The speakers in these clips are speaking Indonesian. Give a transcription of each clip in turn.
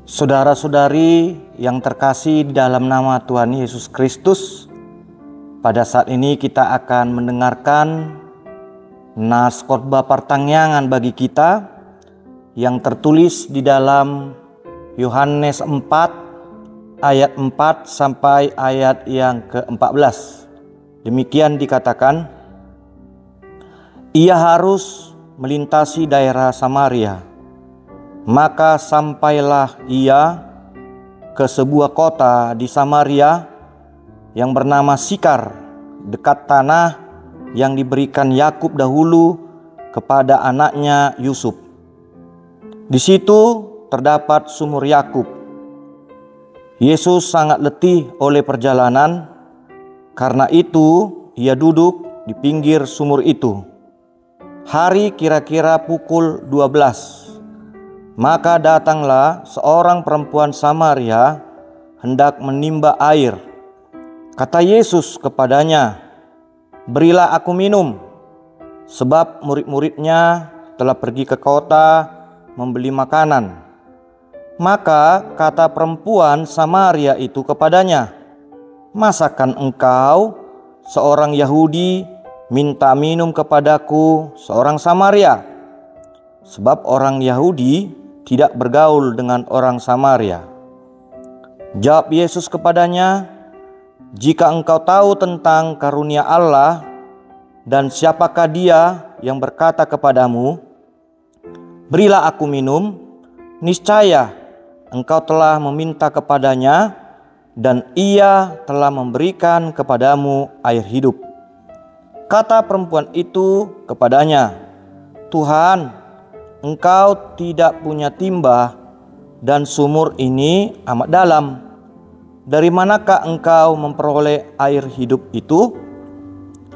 Saudara-saudari yang terkasih di dalam nama Tuhan Yesus Kristus, pada saat ini kita akan mendengarkan nas khotbah pertangyangan bagi kita yang tertulis di dalam Yohanes 4 ayat 4 sampai ayat yang ke-14. Demikian dikatakan, ia harus melintasi daerah Samaria. Maka sampailah ia ke sebuah kota di Samaria yang bernama Sikar, dekat tanah yang diberikan Yakub dahulu kepada anaknya Yusuf. Di situ terdapat sumur Yakub. Yesus sangat letih oleh perjalanan, karena itu ia duduk di pinggir sumur itu. Hari kira-kira pukul 12. Maka datanglah seorang perempuan Samaria hendak menimba air. Kata Yesus kepadanya, berilah aku minum, sebab murid-muridnya telah pergi ke kota membeli makanan. Maka kata perempuan Samaria itu kepadanya, masakan engkau seorang Yahudi minta minum kepadaku seorang Samaria? Sebab orang Yahudi tidak bergaul dengan orang Samaria. Jawab Yesus kepadanya, jika engkau tahu tentang karunia Allah dan siapakah dia yang berkata kepadamu, berilah aku minum, niscaya engkau telah meminta kepadanya dan ia telah memberikan kepadamu air hidup. Kata perempuan itu kepadanya, Tuhan, engkau tidak punya timba dan sumur ini amat dalam. Dari manakah engkau memperoleh air hidup itu?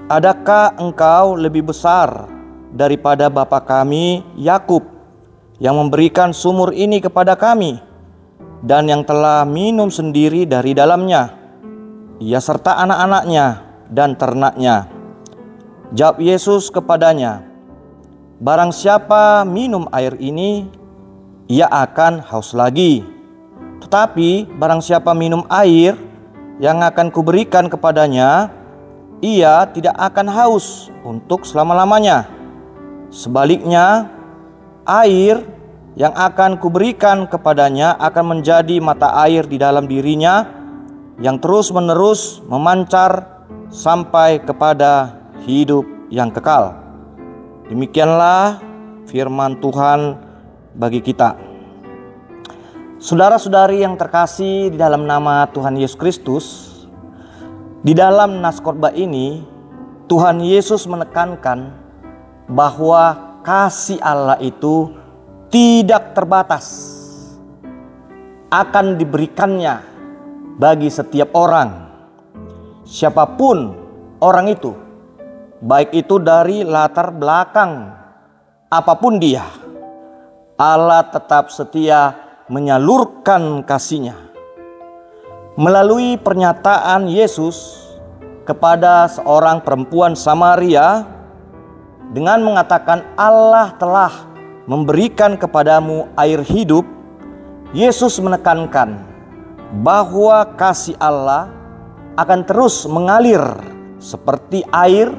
Adakah engkau lebih besar daripada bapa kami Yakub yang memberikan sumur ini kepada kami dan yang telah minum sendiri dari dalamnya, ia serta anak-anaknya dan ternaknya? Jawab Yesus kepadanya, barang siapa minum air ini, ia akan haus lagi. Tetapi barang siapa minum air yang akan kuberikan kepadanya, ia tidak akan haus untuk selama-lamanya. Sebaliknya, air yang akan kuberikan kepadanya akan menjadi mata air di dalam dirinya yang terus-menerus memancar sampai kepada hidup yang kekal. Demikianlah firman Tuhan bagi kita. Saudara-saudari yang terkasih di dalam nama Tuhan Yesus Kristus, di dalam nas khotbah ini Tuhan Yesus menekankan bahwa kasih Allah itu tidak terbatas, akan diberikannya bagi setiap orang, siapapun orang itu, baik itu dari latar belakang apapun dia. Allah tetap setia menyalurkan kasih-Nya melalui pernyataan Yesus kepada seorang perempuan Samaria dengan mengatakan Allah telah memberikan kepadamu air hidup. Yesus menekankan bahwa kasih Allah akan terus mengalir seperti air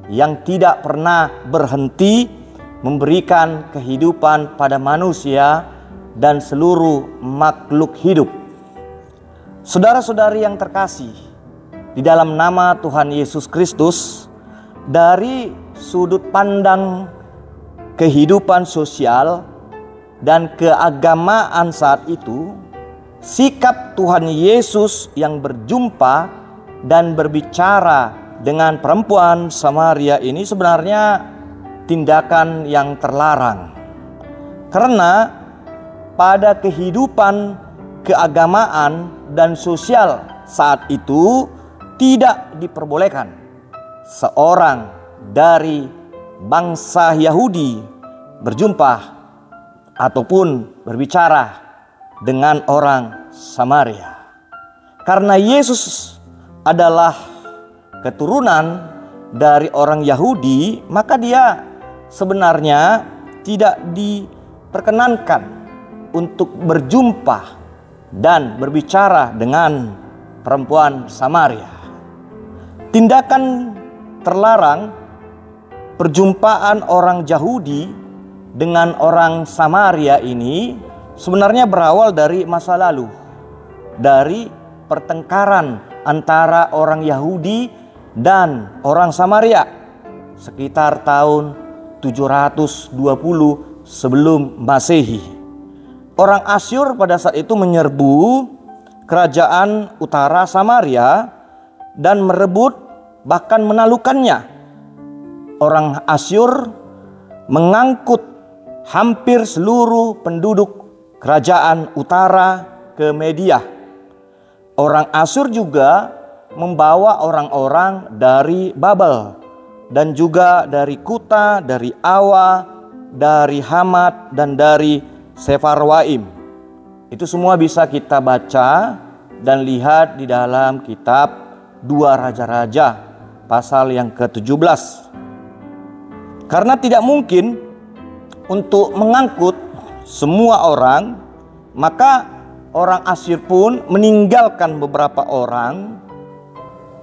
yang tidak pernah berhenti memberikan kehidupan pada manusia dan seluruh makhluk hidup. Saudara-saudari yang terkasih di dalam nama Tuhan Yesus Kristus, dari sudut pandang kehidupan sosial dan keagamaan saat itu, sikap Tuhan Yesus yang berjumpa dan berbicara dengan perempuan Samaria ini sebenarnya tindakan yang terlarang. Karena pada kehidupan keagamaan dan sosial saat itu tidak diperbolehkan seorang dari bangsa Yahudi berjumpa ataupun berbicara dengan orang Samaria. Karena Yesus adalah keturunan dari orang Yahudi, maka dia sebenarnya tidak diperkenankan untuk berjumpa dan berbicara dengan perempuan Samaria. Tindakan terlarang perjumpaan orang Yahudi dengan orang Samaria ini sebenarnya berawal dari masa lalu, dari pertengkaran antara orang Yahudi dan orang Samaria sekitar tahun 720 sebelum Masehi. Orang Asyur pada saat itu menyerbu kerajaan utara Samaria dan merebut bahkan menaklukkannya. Orang Asyur mengangkut hampir seluruh penduduk kerajaan utara ke Media. Orang Asyur juga membawa orang-orang dari Babel dan juga dari Kuta, dari Awa, dari Hamat, dan dari Sefarwaim. Itu semua bisa kita baca dan lihat di dalam kitab 2 Raja-Raja pasal yang ke-17. Karena tidak mungkin untuk mengangkut semua orang, maka orang Asyur pun meninggalkan beberapa orang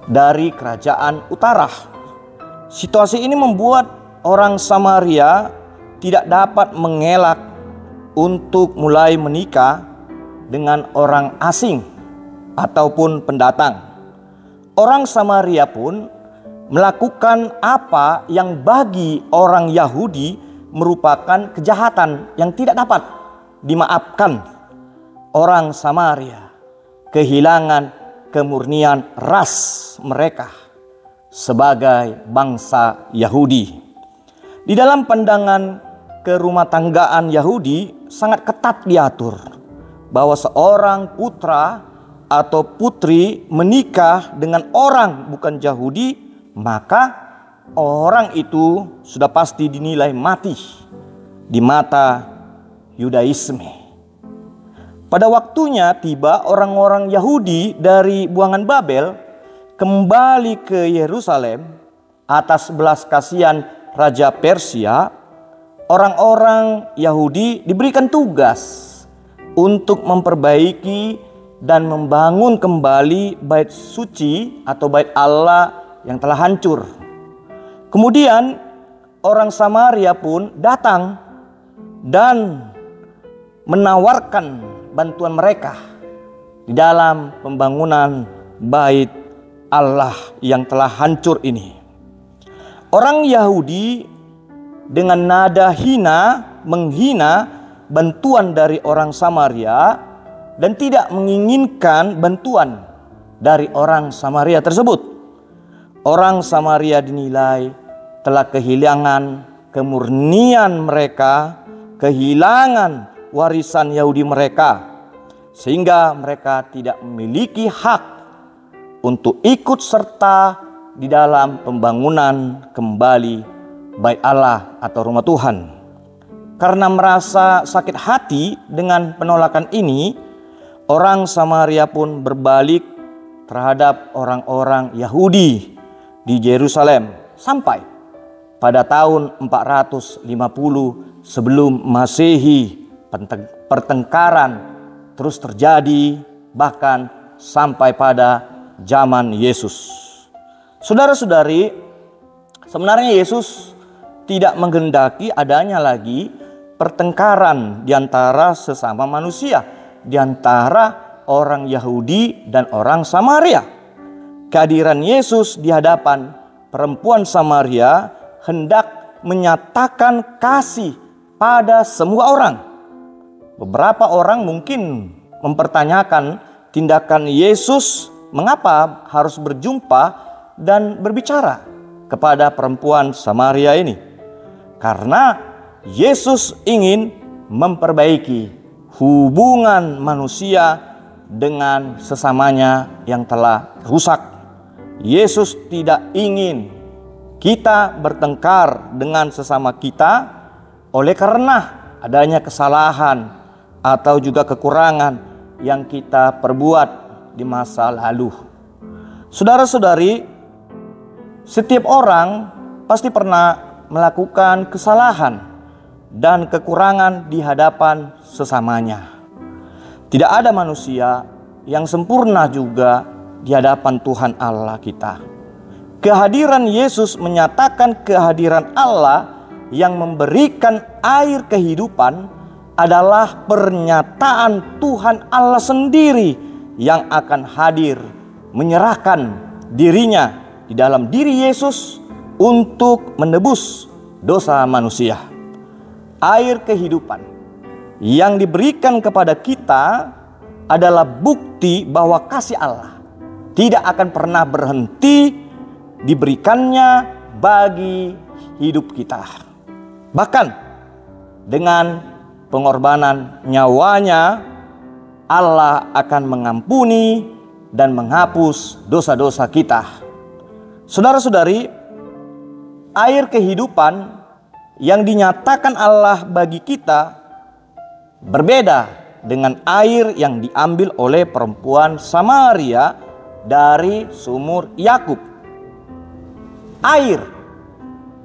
dari kerajaan utara. Situasi ini membuat orang Samaria tidak dapat mengelak untuk mulai menikah dengan orang asing ataupun pendatang. Orang Samaria pun melakukan apa yang bagi orang Yahudi merupakan kejahatan yang tidak dapat dimaafkan. Orang Samaria kehilangan kemurnian ras mereka sebagai bangsa Yahudi. Di dalam pandangan kerumah tanggaan Yahudi sangat ketat diatur bahwa seorang putra atau putri menikah dengan orang bukan Yahudi, maka orang itu sudah pasti dinilai mati di mata Yudaisme. Pada waktunya tiba orang-orang Yahudi dari buangan Babel kembali ke Yerusalem atas belas kasihan Raja Persia. Orang-orang Yahudi diberikan tugas untuk memperbaiki dan membangun kembali bait suci atau bait Allah yang telah hancur. Kemudian orang Samaria pun datang dan menawarkan bantuan mereka di dalam pembangunan bait Allah yang telah hancur ini. Orang Yahudi dengan nada hina menghina bantuan dari orang Samaria dan tidak menginginkan bantuan dari orang Samaria tersebut. Orang Samaria dinilai telah kehilangan kemurnian mereka, kehilangan warisan Yahudi mereka, sehingga mereka tidak memiliki hak untuk ikut serta di dalam pembangunan kembali bait Allah atau rumah Tuhan. Karena merasa sakit hati dengan penolakan ini, orang Samaria pun berbalik terhadap orang-orang Yahudi di Yerusalem sampai pada tahun 450 sebelum Masehi. Pertengkaran terus terjadi bahkan sampai pada zaman Yesus. Saudara-saudari, sebenarnya Yesus tidak menghendaki adanya lagi pertengkaran di antara sesama manusia, di antara orang Yahudi dan orang Samaria. Kehadiran Yesus di hadapan perempuan Samaria hendak menyatakan kasih pada semua orang. Beberapa orang mungkin mempertanyakan tindakan Yesus mengapa harus berjumpa dan berbicara kepada perempuan Samaria ini. Karena Yesus ingin memperbaiki hubungan manusia dengan sesamanya yang telah rusak. Yesus tidak ingin kita bertengkar dengan sesama kita oleh karena adanya kesalahan atau juga kekurangan yang kita perbuat di masa lalu. Saudara-saudari, setiap orang pasti pernah melakukan kesalahan dan kekurangan di hadapan sesamanya. Tidak ada manusia yang sempurna juga di hadapan Tuhan Allah kita. Kehadiran Yesus menyatakan kehadiran Allah yang memberikan air kehidupan adalah pernyataan Tuhan Allah sendiri yang akan hadir menyerahkan dirinya di dalam diri Yesus untuk menebus dosa manusia. Air kehidupan yang diberikan kepada kita adalah bukti bahwa kasih Allah tidak akan pernah berhenti diberikannya bagi hidup kita. Bahkan dengan pengorbanan nyawanya, Allah akan mengampuni dan menghapus dosa-dosa kita. Saudara-saudari, air kehidupan yang dinyatakan Allah bagi kita berbeda dengan air yang diambil oleh perempuan Samaria dari sumur Yakub. Air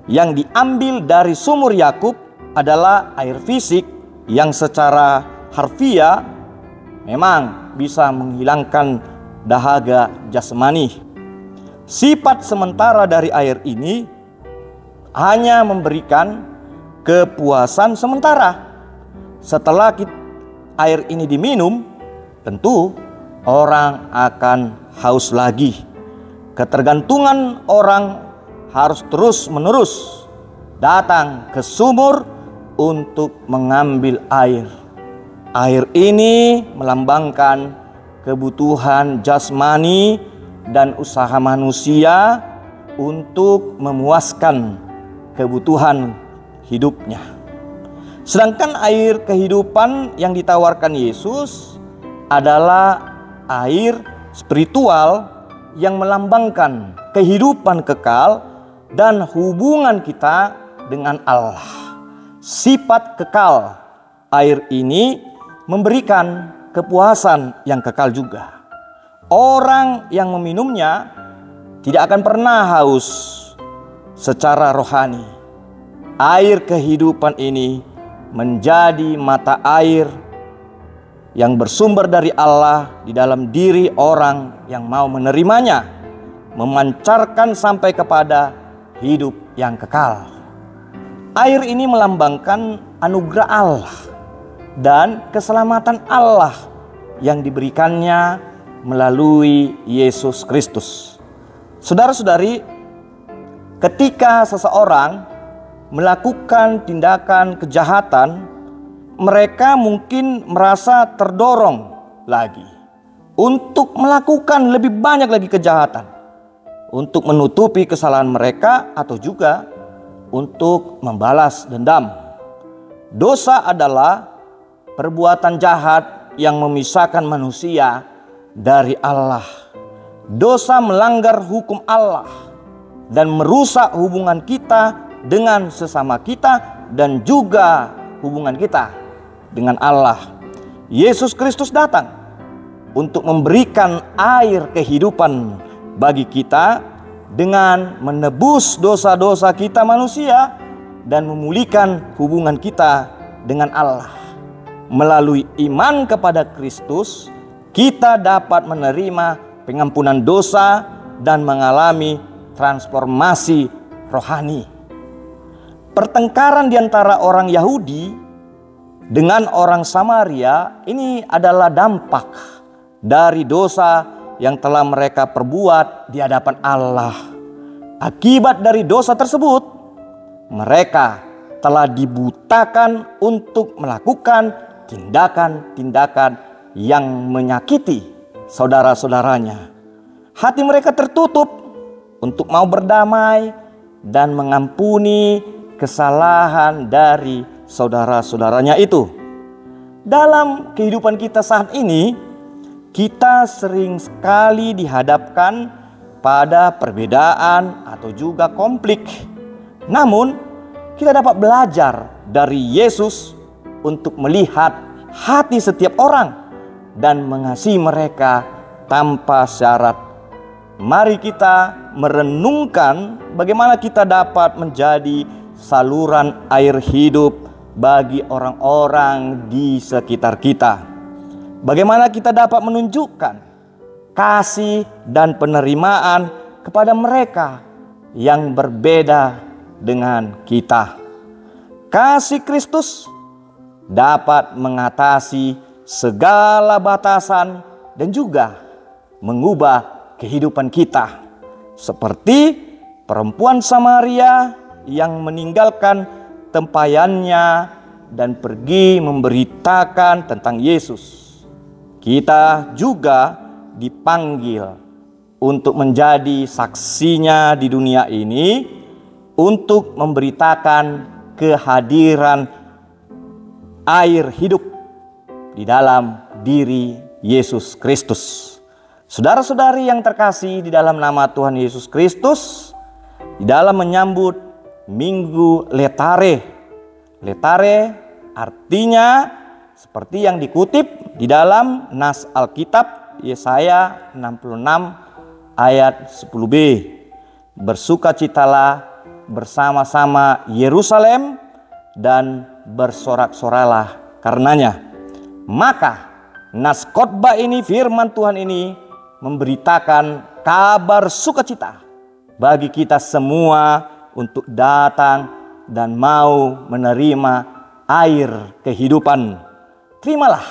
yang diambil dari sumur Yakub adalah air fisik yang secara harfiah memang bisa menghilangkan dahaga jasmani. Sifat sementara dari air ini hanya memberikan kepuasan sementara. Setelah air ini diminum, tentu orang akan haus lagi. Ketergantungan orang harus terus-menerus datang ke sumur untuk mengambil air. Air ini melambangkan kebutuhan jasmani dan usaha manusia untuk memuaskan kebutuhan hidupnya. Sedangkan air kehidupan yang ditawarkan Yesus adalah air spiritual yang melambangkan kehidupan kekal dan hubungan kita dengan Allah. Sifat kekal air ini memberikan kepuasan yang kekal juga. Orang yang meminumnya tidak akan pernah haus secara rohani. Air kehidupan ini menjadi mata air yang bersumber dari Allah di dalam diri orang yang mau menerimanya, memancarkan sampai kepada hidup yang kekal. Air ini melambangkan anugerah Allah dan keselamatan Allah yang diberikannya melalui Yesus Kristus. Saudara-saudari, ketika seseorang melakukan tindakan kejahatan, mereka mungkin merasa terdorong lagi untuk melakukan lebih banyak lagi kejahatan, untuk menutupi kesalahan mereka atau juga untuk membalas dendam. Dosa adalah perbuatan jahat yang memisahkan manusia dari Allah. Dosa melanggar hukum Allah dan merusak hubungan kita dengan sesama kita dan juga hubungan kita dengan Allah. Yesus Kristus datang untuk memberikan air kehidupan bagi kita dengan menebus dosa-dosa kita manusia dan memulihkan hubungan kita dengan Allah. Melalui iman kepada Kristus, kita dapat menerima pengampunan dosa dan mengalami transformasi rohani. Pertengkaran di antara orang Yahudi dengan orang Samaria ini adalah dampak dari dosa yang telah mereka perbuat di hadapan Allah. Akibat dari dosa tersebut, mereka telah dibutakan untuk melakukan tindakan-tindakan yang menyakiti saudara-saudaranya. Hati mereka tertutup untuk mau berdamai dan mengampuni kesalahan dari saudara-saudaranya itu. Dalam kehidupan kita saat ini, kita sering sekali dihadapkan pada perbedaan atau juga konflik. Namun, kita dapat belajar dari Yesus untuk melihat hati setiap orang dan mengasihi mereka tanpa syarat. Mari kita merenungkan bagaimana kita dapat menjadi saluran air hidup bagi orang-orang di sekitar kita. Bagaimana kita dapat menunjukkan kasih dan penerimaan kepada mereka yang berbeda dengan kita. Kasih Kristus dapat mengatasi segala batasan dan juga mengubah kehidupan kita. Seperti perempuan Samaria yang meninggalkan tempayannya dan pergi memberitakan tentang Yesus. Kita juga dipanggil untuk menjadi saksinya di dunia ini, untuk memberitakan kehadiran air hidup di dalam diri Yesus Kristus. Saudara-saudari yang terkasih di dalam nama Tuhan Yesus Kristus, di dalam menyambut Minggu Letare. Letare artinya seperti yang dikutip di dalam nas Alkitab Yesaya 66 ayat 10b. Bersukacitalah bersama-sama Yerusalem dan bersorak-soralah karenanya. Maka nas khotbah ini, firman Tuhan ini memberitakan kabar sukacita bagi kita semua untuk datang dan mau menerima air kehidupan. Terimalah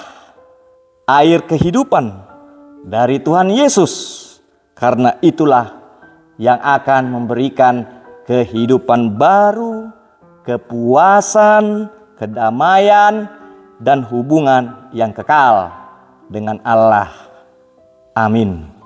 air kehidupan dari Tuhan Yesus, karena itulah yang akan memberikan kehidupan baru, kepuasan, kedamaian, dan hubungan yang kekal dengan Allah. Amin.